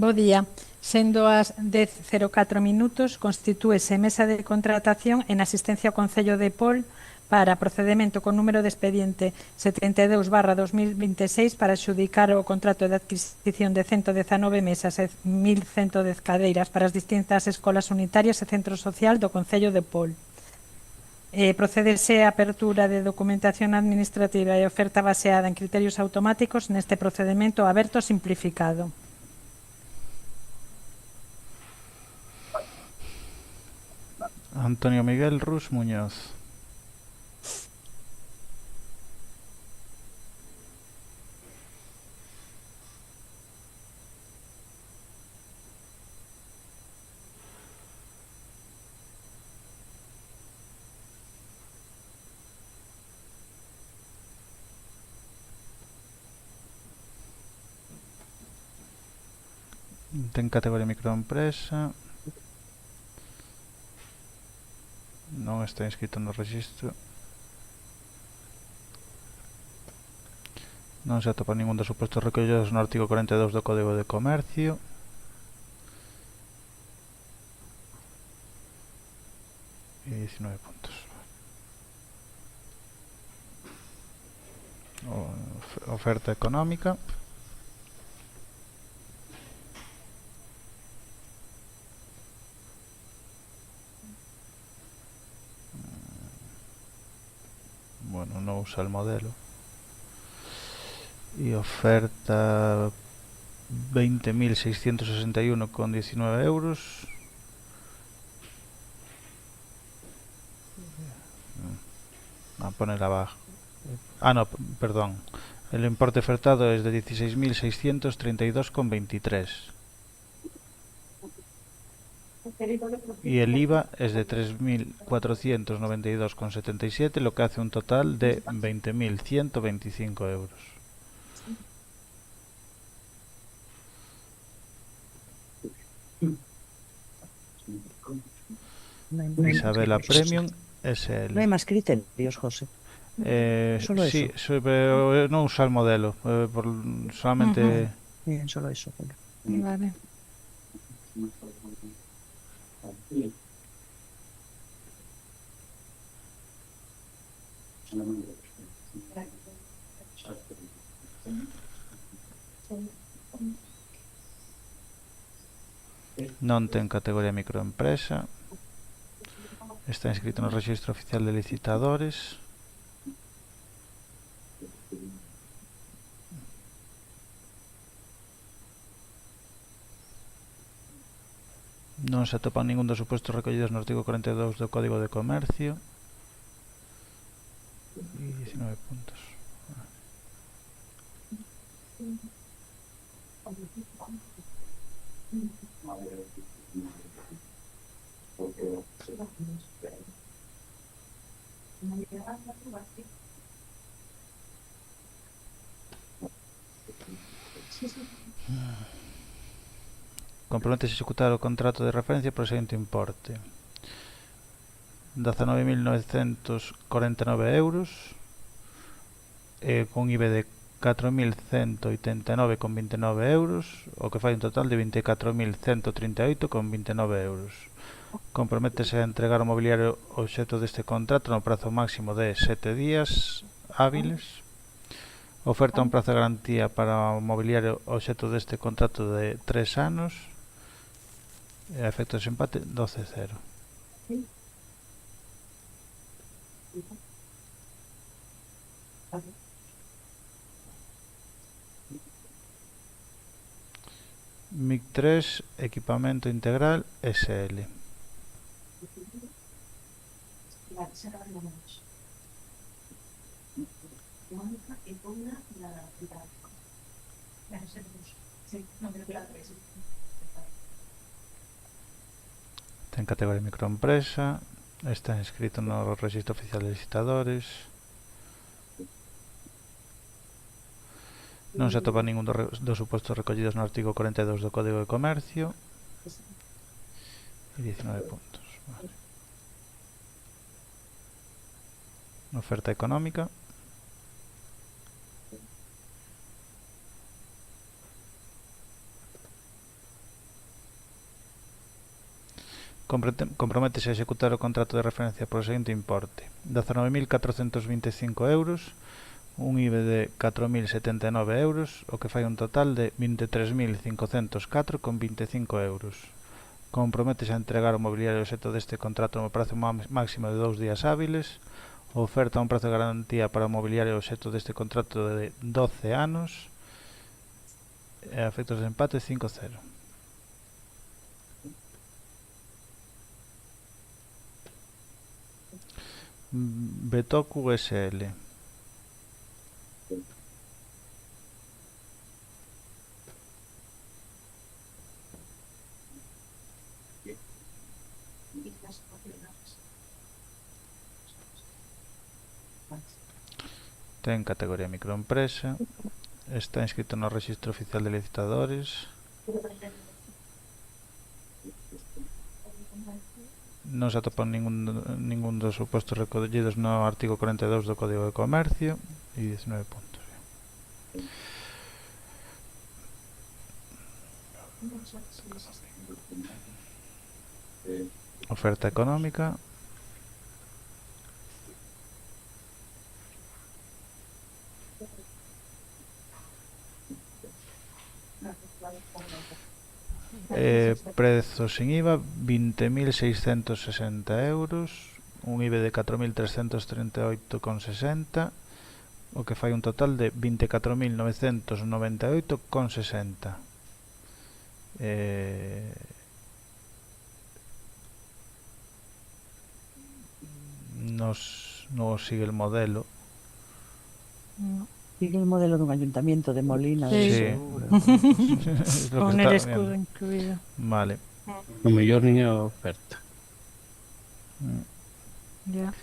Bo día. Sendo as 10:04 minutos, constitúese mesa de contratación en asistencia ao Concello de Pol para procedemento con número de expediente 72/2026 para adxudicar o contrato de adquisición de 119 mesas e 1.110 cadeiras para as distintas escolas unitarias e centro social do Concello de Pol. Procédese a apertura de documentación administrativa e oferta baseada en criterios automáticos neste procedemento aberto simplificado. Antonio Miguel Rus Muñoz. Ten categoría microempresa. Non está inscrito no rexistro. Non se atopa ningún dos supostos recollidos no artigo 42 do Código de Comercio. E 19 puntos. Oferta económica. Bueno, no usa el modelo. Y oferta 20.661,19 euros. A poner abajo. Ah, no, perdón. El importe ofertado es de 16.632,23. Y el IVA es de 3.492,77, lo que hace un total de 20.125 euros. Isabela Premium SL. No hay más criterios, José. Solo sí, eso. pero no usa el modelo, solamente... Bien, solo eso. Vale. Non ten categoría microempresa. Está inscrito no Rexistro Oficial de Licitadores. Non se atopan ningún dos supostos recollidos no artigo 42 do Código de Comercio. E 19 puntos. Comprométese a executar o contrato de referencia por o seguinte importe: 19.949 euros, con IBE de 4.189,29 euros, o que fai un total de 24.138,29 euros. Comprométese a entregar o mobiliario obxecto deste contrato no prazo máximo de 7 días hábiles. Oferta un prazo de garantía para o mobiliario obxecto deste contrato de 3 anos. E a efecto de desempate 12-0. MIC 3 Equipamento Integral SL. Ten categoría microempresa. Está inscrito no Rexistro Oficial de Licitadores. Non se atopa ningún dos supostos recollidos no artigo 42 do Código de Comercio. E 19 puntos. Vale. Oferta económica. Comprométese a executar o contrato de referencia por o seguinte importe: 19.425 euros, un IBE de 4.079 euros, o que fai un total de 23.504,25 euros. Comprométese a entregar o mobiliario obxecto deste contrato no prazo máximo de 2 días hábiles. Oferta un prazo de garantía para o mobiliario obxecto deste contrato de 12 anos. E a efectos de empate 5-0. Betoku SL. Ten categoría microempresa. Está inscrito no Rexistro Oficial de Licitadores. Non se atopan ningún dos supostos recollidos no artigo 42 do Código de Comercio e 19 puntos. Oferta económica. Prezo sin IVA 20.660 euros, un IBE de 4.338,60, o que fai un total de 24.998,60. No sigue el modelo. No. Sigue el modelo dun ayuntamiento de Molina Sí. de Sí. Segura. Es lo que Con el estaba escudo viendo. incluido. Vale. O mellor nin é a oferta. Ya.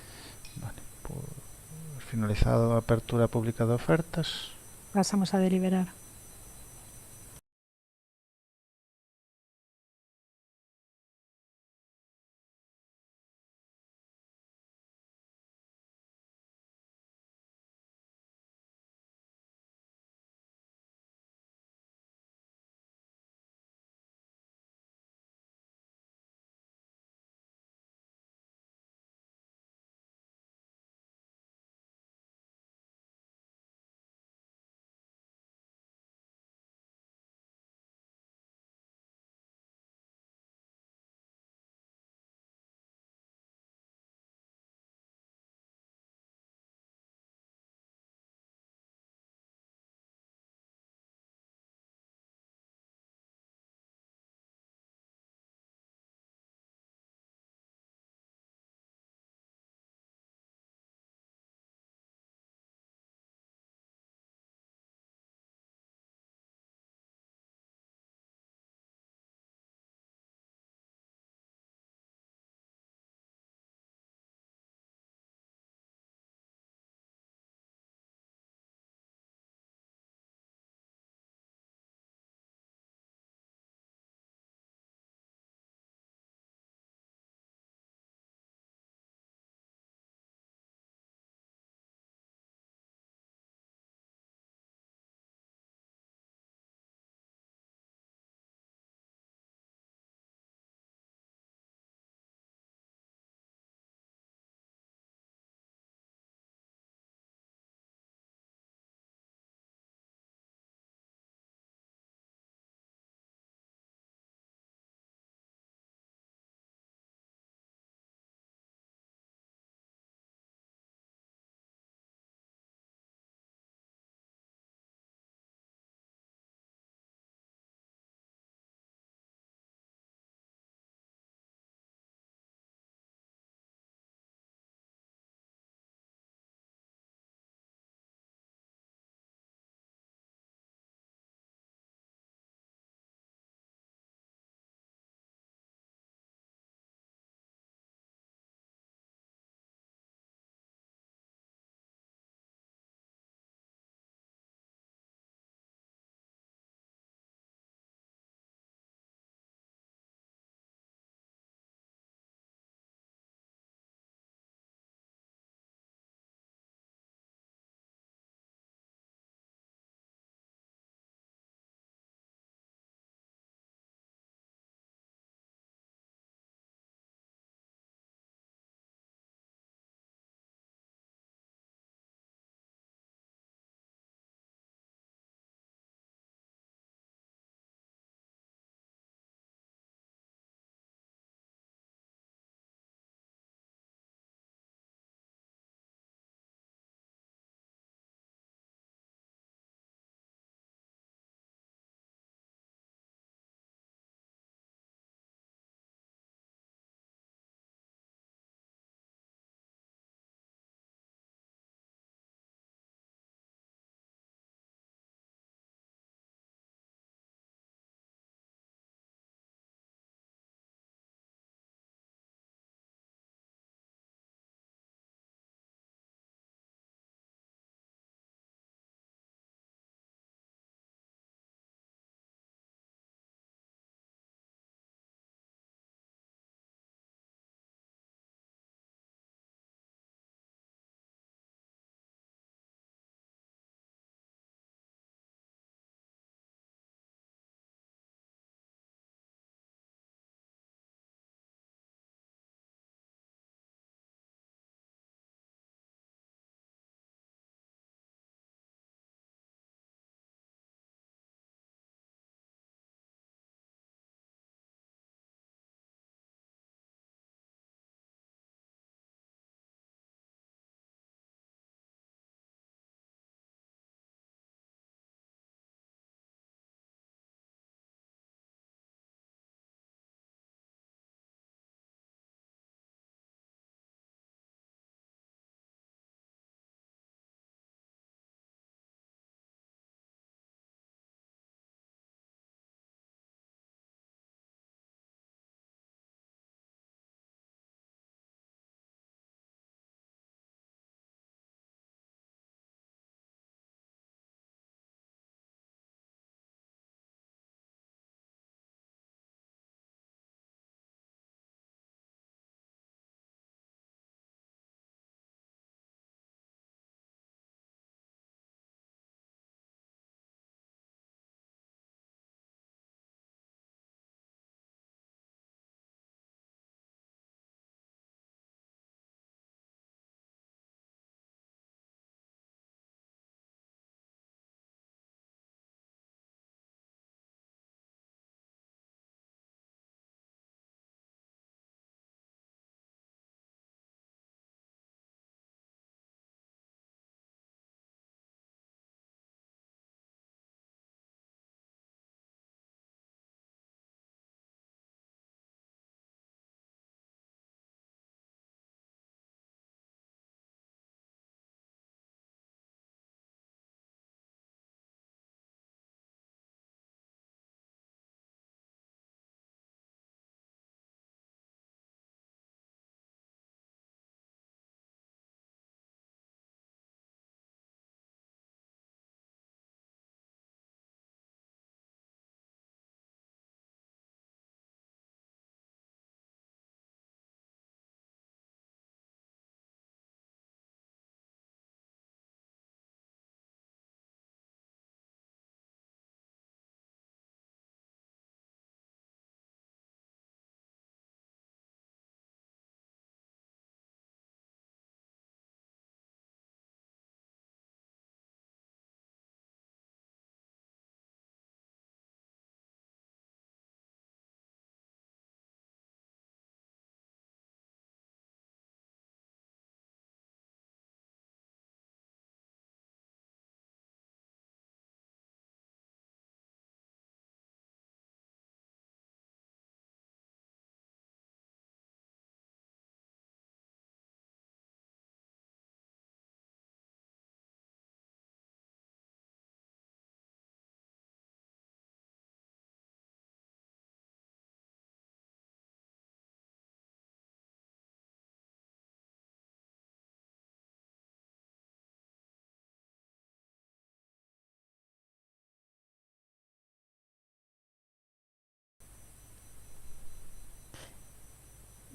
Vale. Por finalizado a apertura pública de ofertas. Pasamos a deliberar.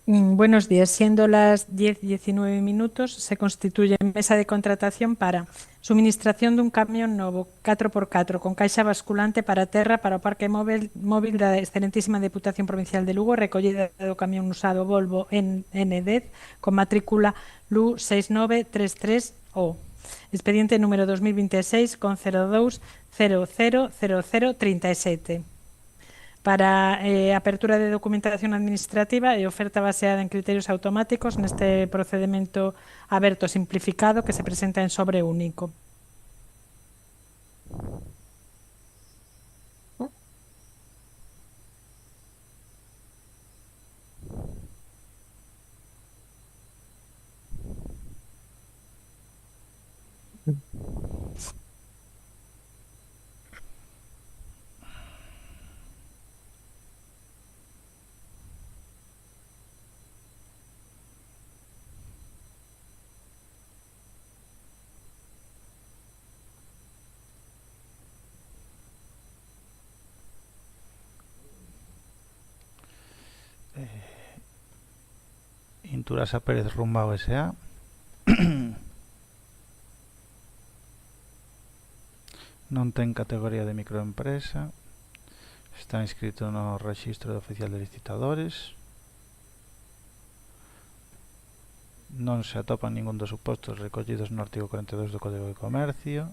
Buenos días. Siendo las 10:19 minutos, se constituye mesa de contratación para suministración dun camión novo 4x4 con caixa basculante para terra para o parque móvil da excelentísima Deputación Provincial de Lugo, recollida do camión usado Volvo N10 con matrícula LU 6933O. Expediente número 2026 con 02000037. Para apertura de documentación administrativa e oferta baseada en criterios automáticos neste procedemento aberto simplificado que se presenta en sobre único. Inturasa Pérez Rumbao S.A. Non ten categoría de microempresa. Está inscrito no Rexistro Oficial de Licitadores. Non se atopan ningún dos supostos recollidos no artigo 42 do Código de Comercio.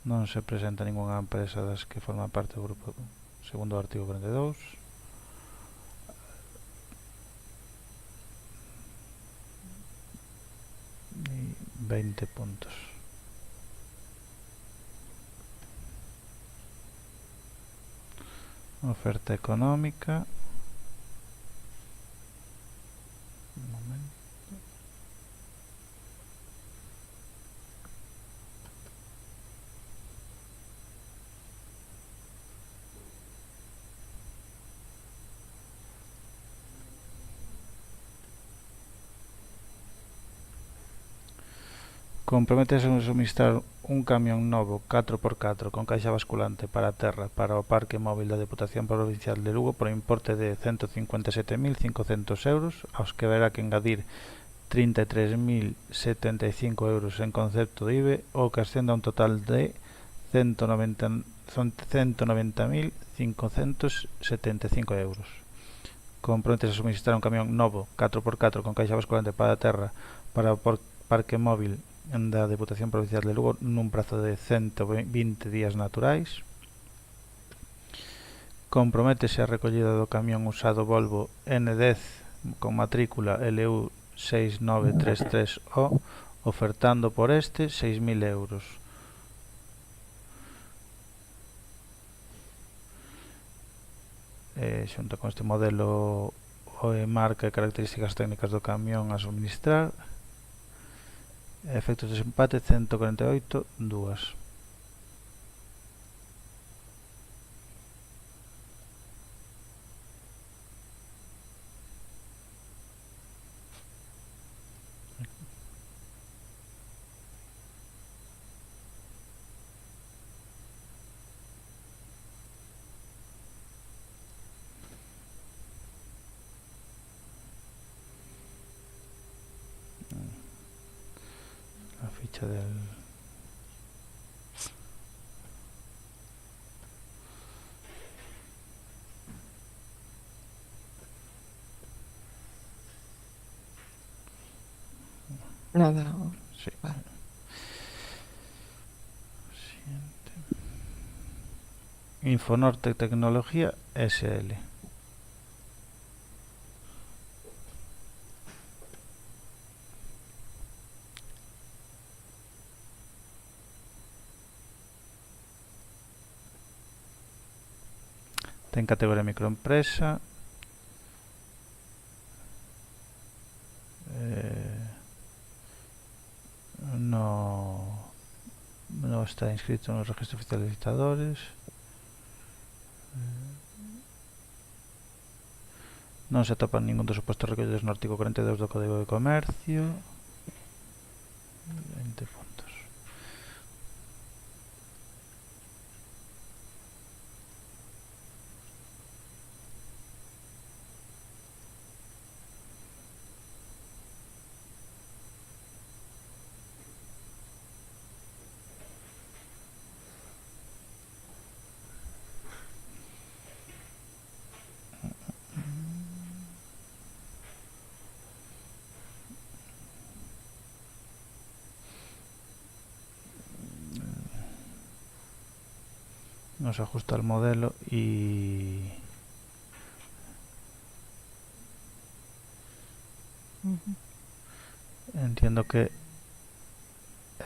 Non se presenta ningunha empresa das que forma parte do grupo segundo o artigo 42. 20 puntos. Oferta económica. Un momento. Comprométese a suministrar un camión novo 4x4 con caixa basculante para terra para o parque móvil da Deputación Provincial de Lugo por importe de 157.500 euros, aos que haberá que engadir 33.075 euros en concepto de IBE, o que ascenda a un total de 190.575 euros. Comprométese a suministrar un camión novo 4x4 con caixa basculante para terra para o parque móvil da Deputación Provincial de Lugo nun prazo de 120 días naturais. Comprométese a recollida do camión usado Volvo N10 con matrícula LU 6933O, ofertando por este 6.000 euros. Xunto con este modelo marca e características técnicas do camión a suministrar. Efectos de desempate 148, 2. La ficha del... Nada. Sí. Vale. Siguiente. Infonorte Tecnología SL. Ten categoría microempresa. No está inscrito en el registro oficial de licitadores. Non se atopan ningún dos supostos recollidos no artigo 42 do Código de Comercio. 20 puntos. nos ajusta el modelo y entiendo que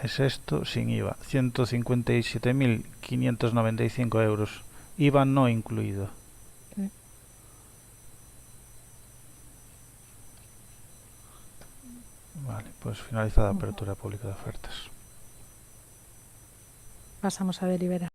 es esto sin IVA. 157.595 euros. IVA no incluido. Sí. Vale, pues finalizada apertura pública de ofertas. Pasamos a deliberar.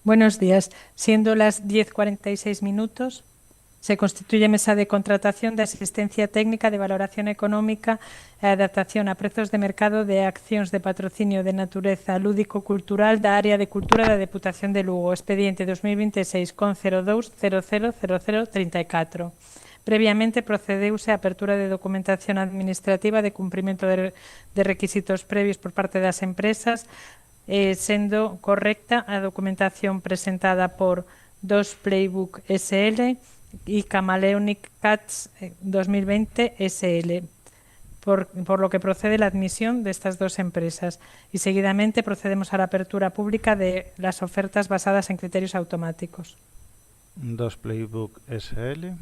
Buenos días. Siendo las 10:46 minutos, se constituye mesa de contratación de asistencia técnica de valoración económica e adaptación a prezos de mercado de accións de patrocinio de natureza lúdico-cultural da área de cultura da Deputación de Lugo, expediente 2026.02000034. Previamente procedeuse a apertura de documentación administrativa de cumprimento de requisitos previos por parte das empresas, sendo correcta a documentación presentada por Dos Playbook SL y Camaleonic Cats 2020 SL, por lo que procede la admisión de estas dos empresas. Y seguidamente procedemos a la apertura pública de las ofertas basadas en criterios automáticos. Dos Playbook SL.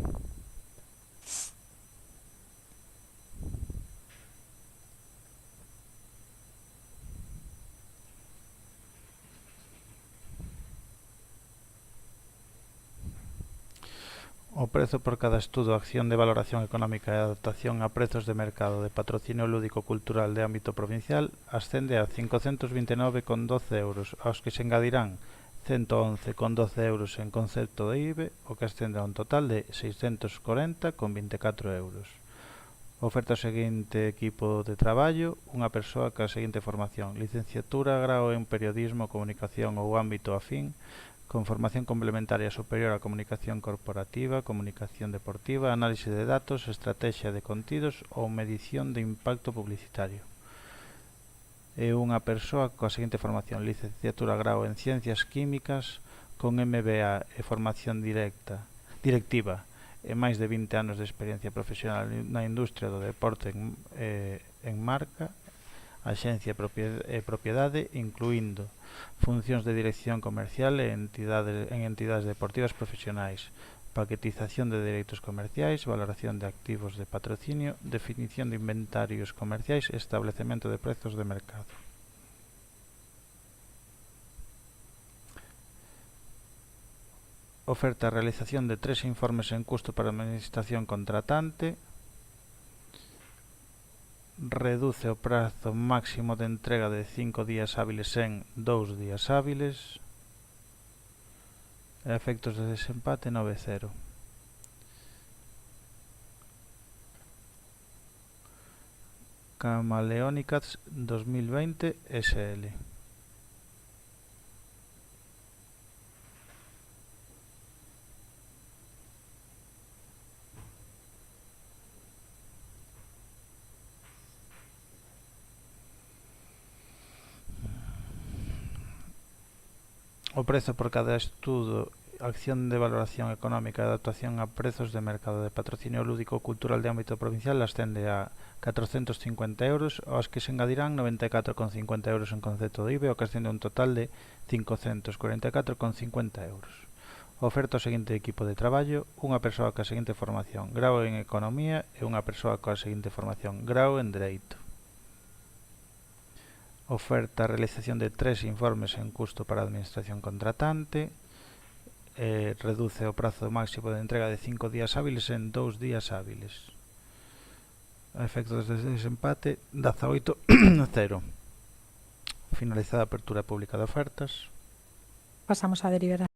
O prezo por cada estudo, acción de valoración económica e adaptación a prezos de mercado de patrocinio lúdico-cultural de ámbito provincial ascende a 529,12 euros, aos que se engadirán 111,12 euros en concepto de IBE, o que ascende a un total de 640,24 euros. Oferta o seguinte equipo de traballo, unha persoa ca seguinte formación: licenciatura, grao en periodismo, comunicación ou ámbito afín, con formación complementaria superior a comunicación corporativa, comunicación deportiva, análisis de datos, estrategia de contidos ou medición de impacto publicitario. E unha persoa coa seguinte formación: licenciatura, grao en ciencias químicas, con MBA e formación directiva e máis de 20 anos de experiencia profesional na industria do deporte en marca, axencia e propiedade, incluindo funcións de dirección comercial en entidades deportivas profesionais, paquetización de dereitos comerciais, valoración de activos de patrocinio, definición de inventarios comerciais e establecemento de prezos de mercado. Oferta a realización de 3 informes en custo para a administración contratante. Reduce o prazo máximo de entrega de 5 días hábiles en 2 días hábiles. A efectos de desempate 9-0. Camaleonic Cats 2020 SL. O prezo por cada estudo, acción de valoración económica e adaptación a prezos de mercado de patrocinio lúdico-cultural de ámbito provincial ascende a 450 euros, aos que se engadirán 94,50 euros en concepto de IBE, o que ascende a un total de 544,50 euros. Oferta o seguinte equipo de traballo, unha persoa coa seguinte formación: grao en economía, e unha persoa coa seguinte formación: grao en dereito. Oferta a realización de 3 informes en custo para a administración contratante. Reduce o prazo máximo de entrega de 5 días hábiles en 2 días hábiles. A efectos de desempate 18-0. Finalizada a apertura pública de ofertas. Pasamos a deliberar.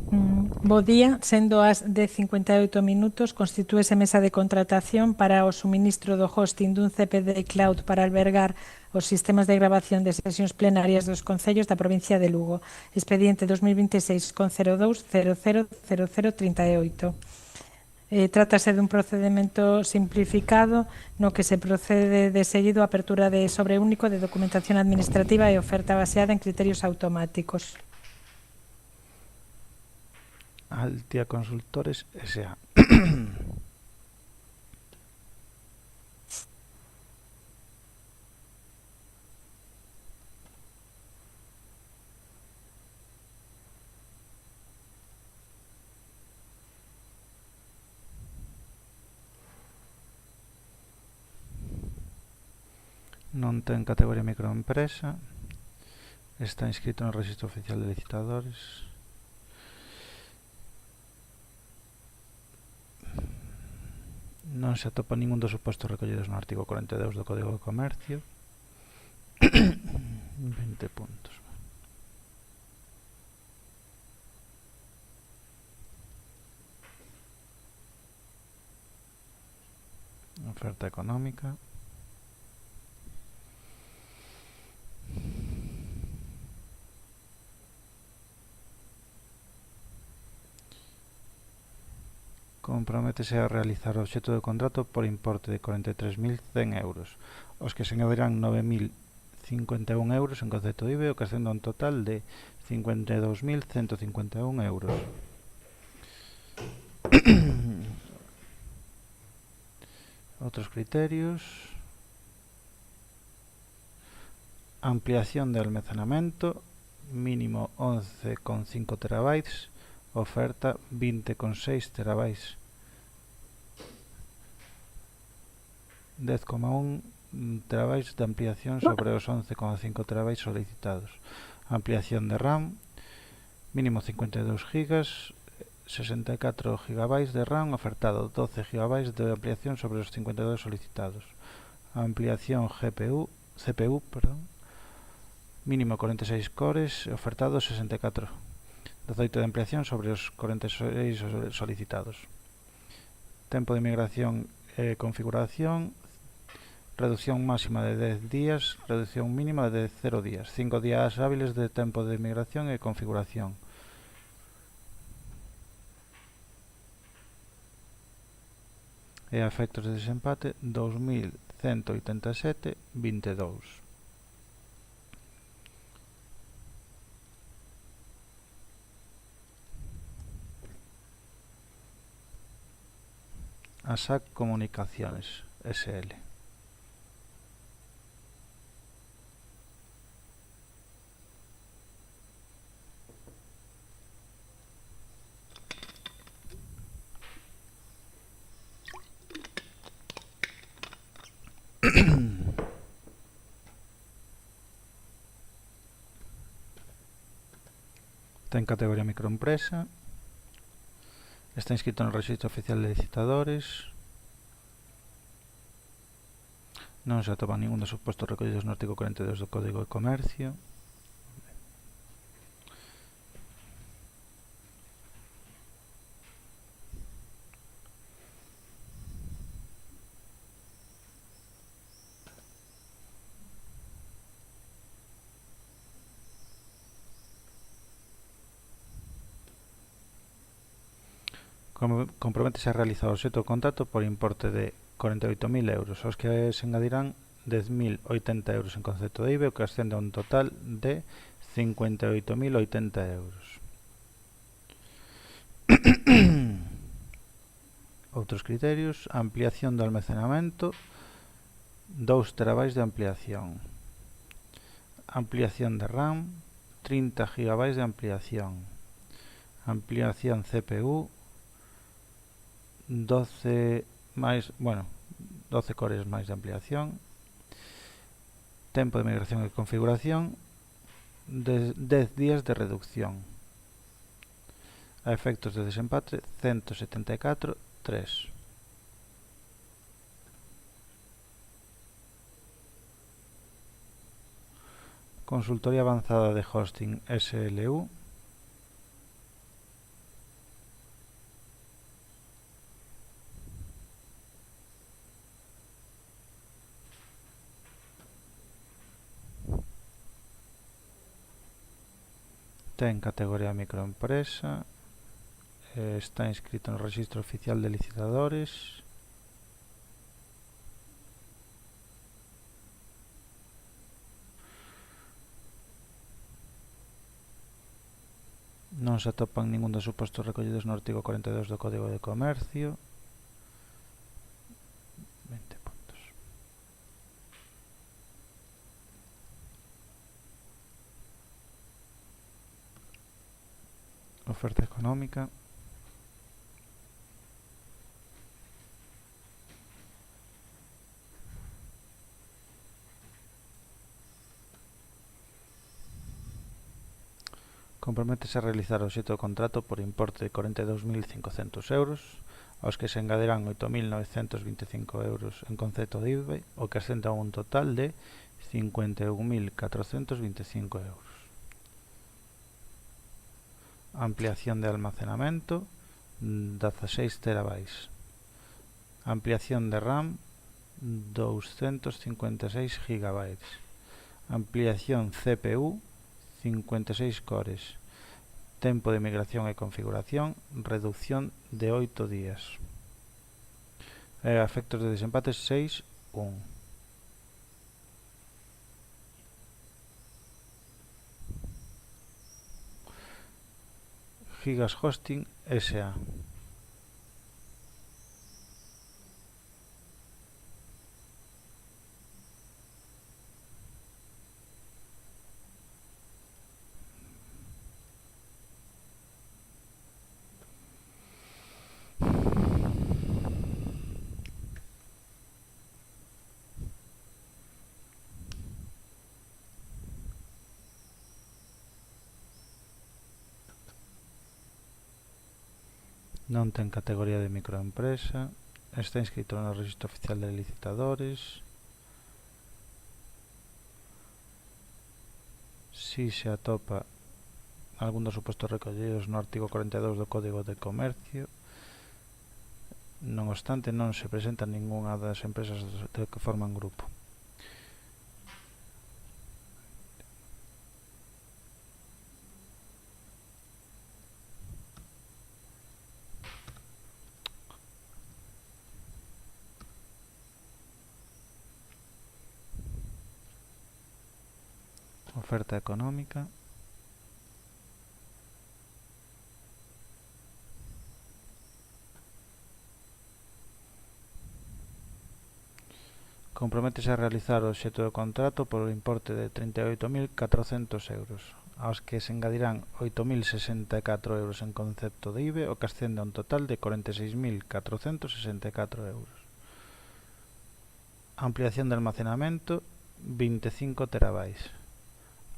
Bo día, sendo as 10:58 minutos, constitúese mesa de contratación para o suministro do hosting dun CPD Cloud para albergar os sistemas de grabación de sesións plenarias dos concellos da provincia de Lugo. Expediente 2026.02000038. Trátase dun procedimento simplificado no que se procede de seguido a apertura de sobre único de documentación administrativa e oferta baseada en criterios automáticos. Altia Consultores S.A. Non ten categoría microempresa. Está inscrito no Rexistro Oficial de Licitadores. Non se atopa ningún dos supostos recollidos no artigo 42 do Código de Comercio. 20 puntos. Oferta económica. Comprométese a realizar o obxecto do contrato por importe de 43.100 euros, os que se engadirán 9.051 euros en concepto de IBE, o que ascende a un total de 52.151 euros. Outros criterios: ampliación de almacenamento, mínimo 11,5 terabytes, oferta 20,6 terabytes. 10,1 terabytes de ampliación sobre os 11,5 terabytes solicitados. Ampliación de RAM, mínimo 52 GB, 64 GB de RAM ofertado, 12 GB de ampliación sobre os 52 solicitados. Ampliación CPU, mínimo 46 cores, ofertado 64. 18 de ampliación sobre os 46 solicitados. Tempo de migración e configuración: reducción máxima de 10 días, reducción mínima de 0 días. 5 días hábiles de tempo de migración e configuración. E a efectos de desempate, 2.187,22. ASAC Comunicaciones SL. Ten categoría microempresa. Está inscrito no Rexistro Oficial de Licitadores. Non se atopan ningún dos supostos recollidos no artigo 42 do Código de Comercio. Comprométese a realizar o obxecto do contrato por importe de 48.000 euros, aos que se engadirán 10.080 euros en concepto de IBE, o que ascende a un total de 58.080 euros. Outros criterios: ampliación do almacenamento, 2 terabytes de ampliación. Ampliación de RAM, 30 GB de ampliación. Ampliación CPU, 12 cores máis de ampliación. Tempo de migración e configuración, 10 días de reducción. A efectos de desempate, 174,3. Consultoría avanzada de hosting SLU. Ten categoría microempresa, está inscrito no Rexistro Oficial de Licitadores. Non se atopan ningún dos supostos recollidos no artigo 42 do Código de Comercio. 20 puntos. Oferta económica. Comprométese a realizar o xeito do contrato por importe de 42.500 euros, aos que se engadirán 8.925 euros en concepto de IVA, o que ascende a un total de 51.425 euros. Ampliación de almacenamento, 16 terabytes. Ampliación de RAM, 256 gigabytes. Ampliación CPU, 56 cores. Tempo de migración e configuración, reducción de 8 días. A efectos de desempates 6.1. Gigas Hosting S.A. Non ten categoría de microempresa, está inscrito no Rexistro Oficial de Licitadores. Si se atopa algún dos supostos recollidos no artigo 42 do Código de Comercio. Non obstante, non se presenta ningunha das empresas que forman grupo. Oferta económica. Comprométese a realizar o obxecto do contrato por o importe de 38.400 euros, aos que se engadirán 8.064 euros en concepto de IVA, o que ascende a un total de 46.464 euros. Ampliación de almacenamento, 25 terabytes.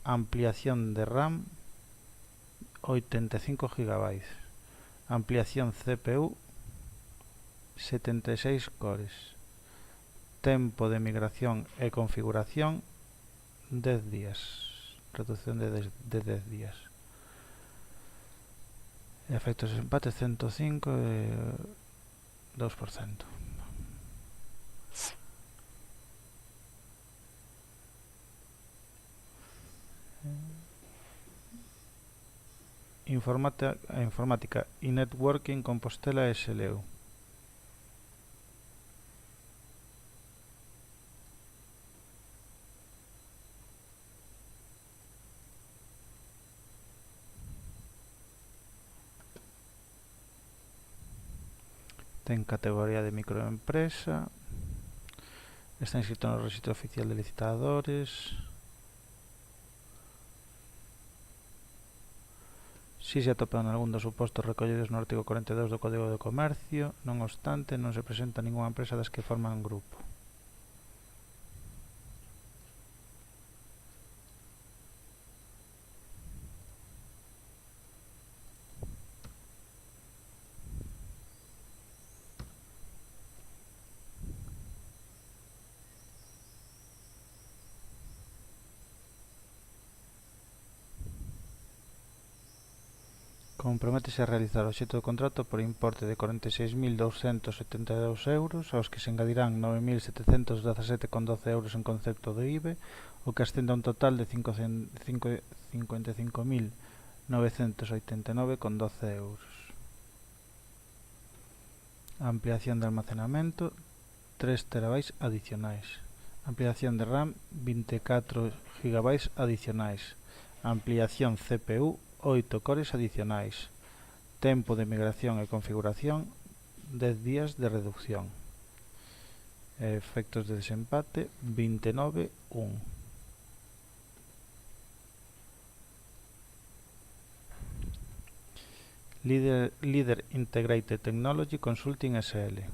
Ampliación de RAM, 85 GB. Ampliación CPU, 76 cores. Tempo de migración e configuración, 10 días. Reducción de 10 días. Efectos de empate 105 e 2%. Informática y Networking Compostela SLU. Ten categoría de microempresa. Está inscrito no Rexistro Oficial de Licitadores. Si se atopan algún dos supostos recollidos no artigo 42 do Código de Comercio, non obstante, non se presenta ningunha empresa das que forman grupo. Comprométese a realizar o obxecto do contrato por importe de 46.272 euros, aos que se engadirán 9.717,12 euros en concepto de IVA, o que ascende a un total de 55.925 989,12 euros. Ampliación de almacenamento 3 terabytes adicionais. Ampliación de RAM 24 GB adicionais. Ampliación CPU 8 cores adicionais. Tempo de migración e configuración 10 días de reducción. Efectos de desempate 29,1. Líder Integrated Technology Consulting SL.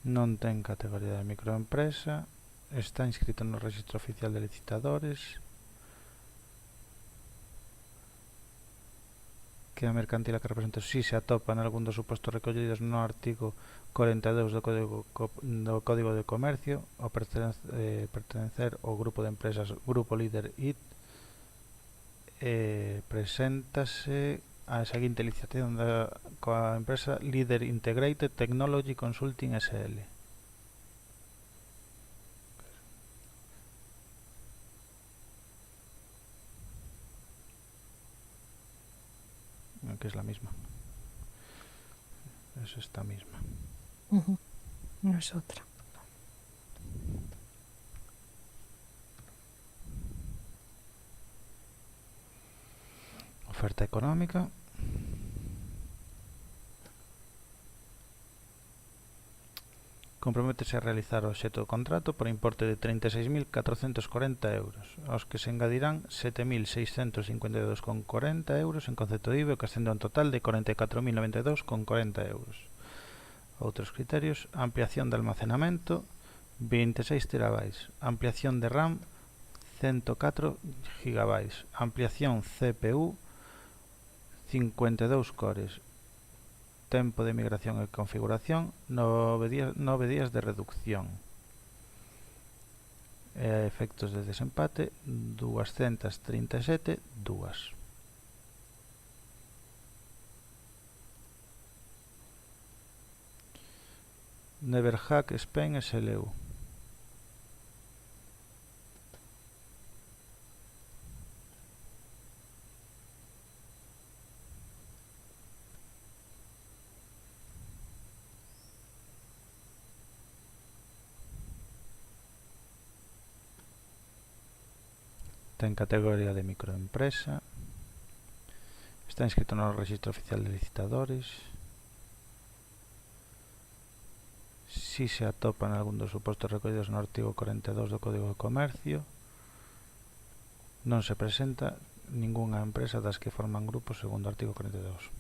Non ten categoría de microempresa. Está inscrito no Rexistro Oficial de Licitadores. Que a mercantil que representa si se atopa en algún dos supostos recollidos no artigo 42 do Código de Comercio ou pertenecer ao grupo de empresas Grupo Líder IT, preséntase a seguinte licitación coa empresa Líder Integrated Technology Consulting SL. Que es la misma. Es esta misma. No es otra. Oferta económica. Comprométese a realizar o obxecto do contrato por importe de 36.440 euros, aos que se engadirán 7.652,40 euros en concepto de IVA, que ascende a un total de 44.092,40 euros. Outros criterios: ampliación de almacenamento 26 terabytes, ampliación de RAM 104 GB, ampliación CPU 52 cores, tempo de migración e configuración 9 días de reducción. Efectos de desempate 237,2. Neverhack Spain SLU. Ten categoría de microempresa. Está inscrito no Rexistro Oficial de Licitadores. Si se atopa en algún dos supostos recollidos no artigo 42 do Código de Comercio. Non se presenta ningunha empresa das que forman grupos segundo o artigo 42.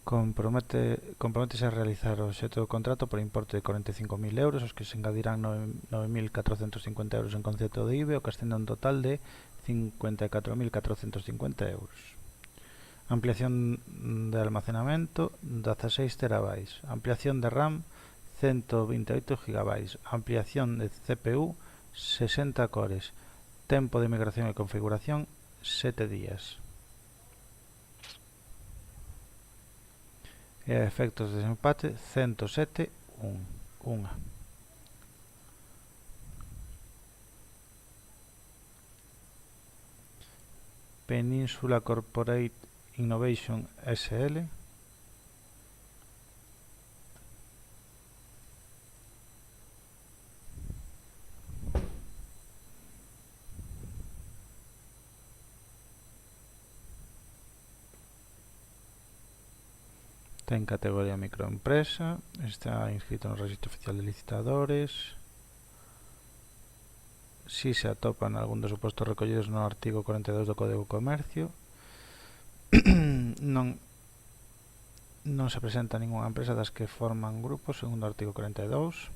Comprométese a realizar o obxecto do contrato por importe de 45.000 euros, os que se engadirán 9.450 euros en concepto de IVA, o que ascende a un total de 54.450 euros. Ampliación de almacenamento 16 terabytes, ampliación de RAM 128 GB, ampliación de CPU 60 cores, tempo de migración e configuración 7 días. E a efectos de desempate 107,1. Peninsula Corporate Innovation SL. Ten categoría microempresa, está inscrito no Rexistro Oficial de Licitadores. Si se atopa en algún dos supostos recollidos no artigo 42 do Código de Comercio. non se presenta ningunha empresa das que forman grupos segundo o artigo 42.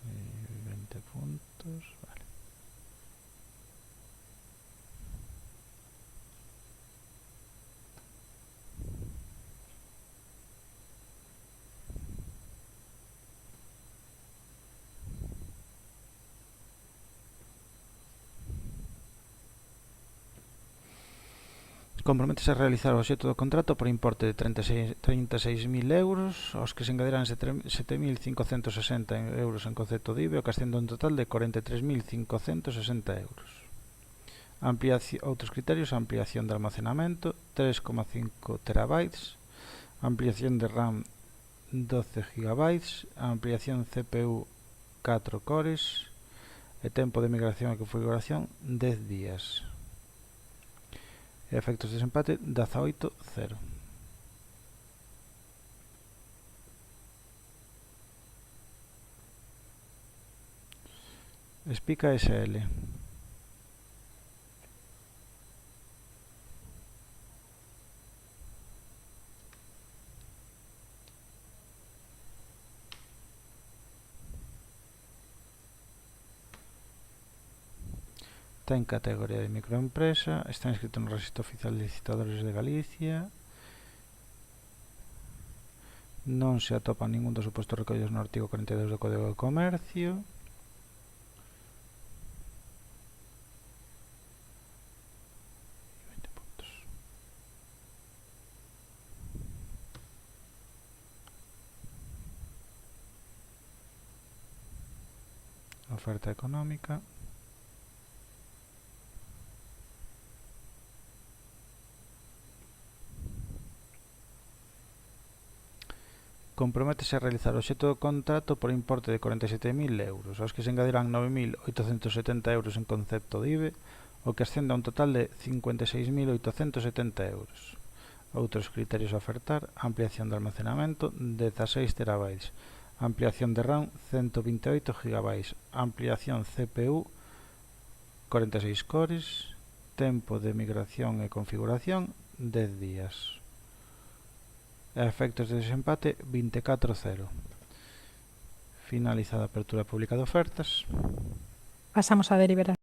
20 puntos, vale. Comprométese a realizar o obxecto do contrato por importe de 36.000 euros, aos que se engadirán 7.560 euros en concepto de IVA, o que ascende a un total de 43.560 euros. Outros criterios: ampliación de almacenamento 3,5 terabytes, ampliación de RAM 12 GB, ampliación CPU 4 cores e tempo de migración e configuración 10 días. Efectos de desempate 18,0. Espica SL. Ten categoría de microempresa, está inscrito no Rexistro Oficial de Licitadores de Galicia. Non se atopa ningún dos supostos recollidos no artigo 42 do Código de Comercio. Oferta económica. Comprométese a realizar o obxecto do contrato por importe de 47.000 euros, aos que se engadirán 9.870 euros en concepto de IVA, o que ascende a un total de 56.870 euros. Outros criterios a ofertar: ampliación de almacenamento 16 terabytes, ampliación de RAM 128 GB, ampliación CPU 46 cores, tempo de migración e configuración 10 días. Efectos de desempate 24,0. Finalizada a apertura pública de ofertas. Pasamos a deliberar.